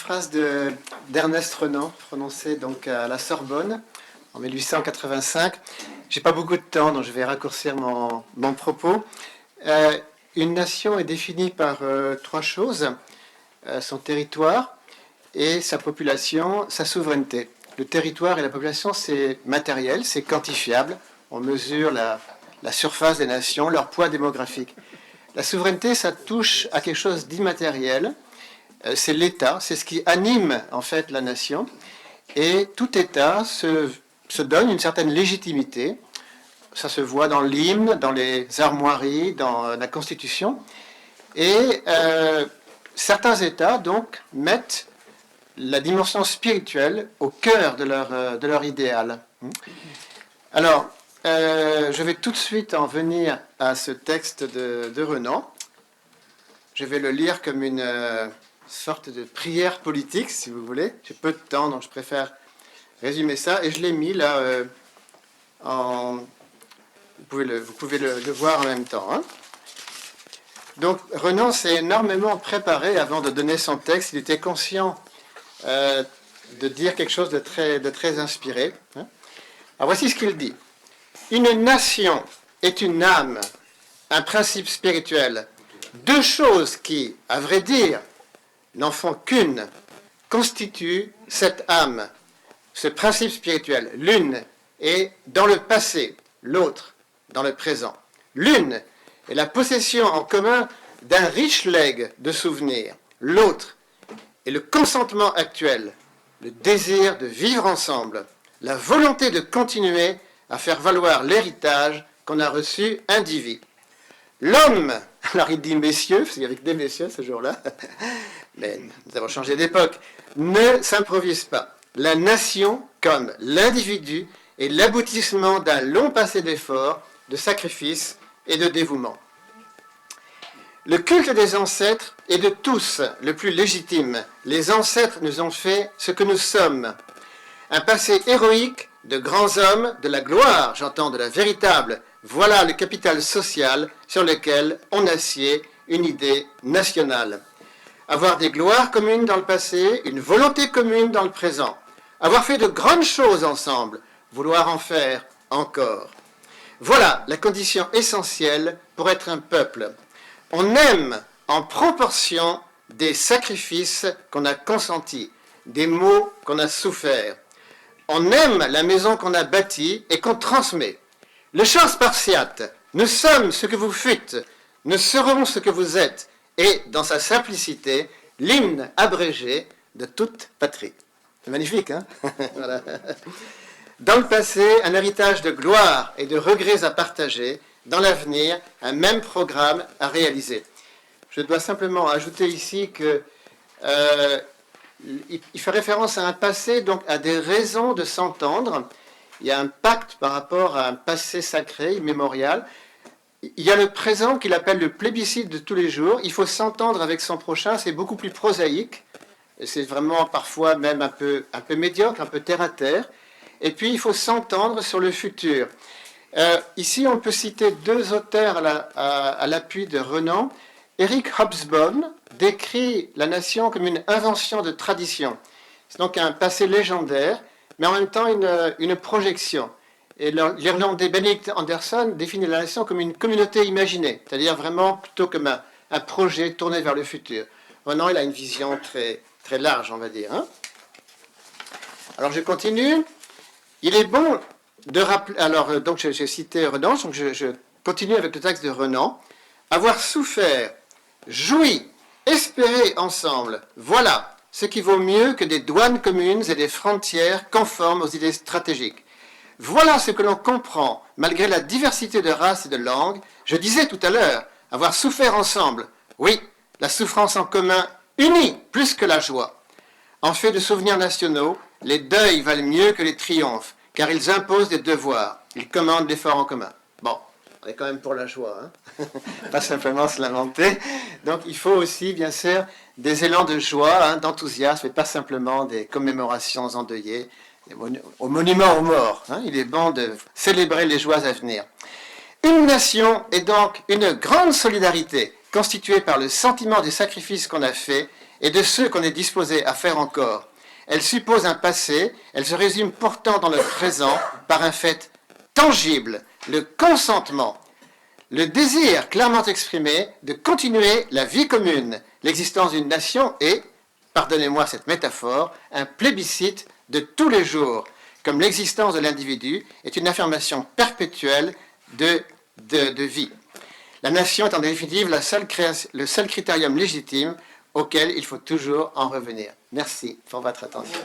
phrase d'Ernest Renan, prononcée donc à la Sorbonne en 1885. J'ai pas beaucoup de temps, donc je vais raccourcir mon propos. Une nation est définie par trois choses, son territoire et sa population, sa souveraineté. Le territoire et la population, c'est matériel, c'est quantifiable. On mesure la surface des nations, leur poids démographique. La souveraineté, ça touche à quelque chose d'immatériel. C'est l'État, c'est ce qui anime en fait la nation. Et tout État se donne une certaine légitimité. Ça se voit dans l'hymne, dans les armoiries, dans la Constitution. Et certains États, donc, mettent la dimension spirituelle au cœur de leur idéal. Alors, je vais tout de suite en venir à ce texte de Renan. Je vais le lire comme une sorte de prière politique, si vous voulez. J'ai peu de temps, donc je préfère résumer ça. Et je l'ai mis là vous pouvez le voir en même temps. Hein. Donc, Renan s'est énormément préparé avant de donner son texte. Il était conscient de dire quelque chose de très inspiré. Hein. Alors, voici ce qu'il dit. Une nation est une âme, un principe spirituel, deux choses qui, à vrai dire, n'en font qu'une, constituent cette âme, ce principe spirituel. L'une est dans le passé, l'autre dans le présent. L'une est la possession en commun d'un riche legs de souvenirs. L'autre est le consentement actuel, le désir de vivre ensemble, la volonté de continuer à faire valoir l'héritage qu'on a reçu indivis. L'homme, alors il dit messieurs, parce qu'il y avait que des messieurs ce jour-là, mais nous avons changé d'époque, ne s'improvise pas. La nation, comme l'individu, est l'aboutissement d'un long passé d'efforts, de sacrifices et de dévouement. Le culte des ancêtres est de tous le plus légitime. Les ancêtres nous ont fait ce que nous sommes. Un passé héroïque, de grands hommes, de la gloire, j'entends de la véritable, voilà le capital social sur lequel on assied une idée nationale. Avoir des gloires communes dans le passé, une volonté commune dans le présent. Avoir fait de grandes choses ensemble, vouloir en faire encore. Voilà la condition essentielle pour être un peuple. On aime en proportion des sacrifices qu'on a consentis, des maux qu'on a soufferts. On aime la maison qu'on a bâtie et qu'on transmet. Le chant spartiate, nous sommes ce que vous fûtes, nous serons ce que vous êtes, et dans sa simplicité, l'hymne abrégé de toute patrie. C'est magnifique, hein? Voilà. Dans le passé, un héritage de gloire et de regrets à partager. Dans l'avenir, un même programme à réaliser. Je dois simplement ajouter ici que il fait référence à un passé, donc à des raisons de s'entendre. Il y a un pacte par rapport à un passé sacré, immémorial. Il y a le présent qu'il appelle le plébiscite de tous les jours. Il faut s'entendre avec son prochain, c'est beaucoup plus prosaïque. C'est vraiment parfois même un peu médiocre, un peu terre à terre. Et puis il faut s'entendre sur le futur. Ici, on peut citer deux auteurs à l'appui de Renan. Eric Hobsbawm décrit la nation comme une invention de tradition. C'est donc un passé légendaire, mais en même temps une projection. Et l'Irlandais Benedict Anderson définit la nation comme une communauté imaginée, c'est-à-dire vraiment plutôt comme un projet tourné vers le futur. Renan, il a une vision très, très large, on va dire. Hein. Alors, je continue. Il est bon de rappeler... Alors, donc, j'ai cité Renan, donc je continue avec le texte de Renan. Avoir souffert, joui, espéré ensemble, voilà ce qui vaut mieux que des douanes communes et des frontières conformes aux idées stratégiques. Voilà ce que l'on comprend, malgré la diversité de races et de langues. Je disais tout à l'heure, avoir souffert ensemble. Oui, la souffrance en commun unit plus que la joie. En fait de souvenirs nationaux, les deuils valent mieux que les triomphes, car ils imposent des devoirs. Ils commandent l'effort en commun. Bon, on est quand même pour la joie, hein. Pas simplement se lamenter. Donc il faut aussi, bien sûr, des élans de joie, hein, d'enthousiasme, et pas simplement des commémorations endeuillées, au monument aux morts. Hein. Il est bon de célébrer les joies à venir. Une nation est donc une grande solidarité, constituée par le sentiment des sacrifices qu'on a faits et de ceux qu'on est disposé à faire encore. Elle suppose un passé, elle se résume pourtant dans le présent par un fait tangible, le consentement, le désir clairement exprimé de continuer la vie commune. L'existence d'une nation est, pardonnez-moi cette métaphore, un plébiscite de tous les jours, comme l'existence de l'individu est une affirmation perpétuelle de vie. La nation est en définitive le seul critérium légitime auquel il faut toujours en revenir. Merci pour votre attention.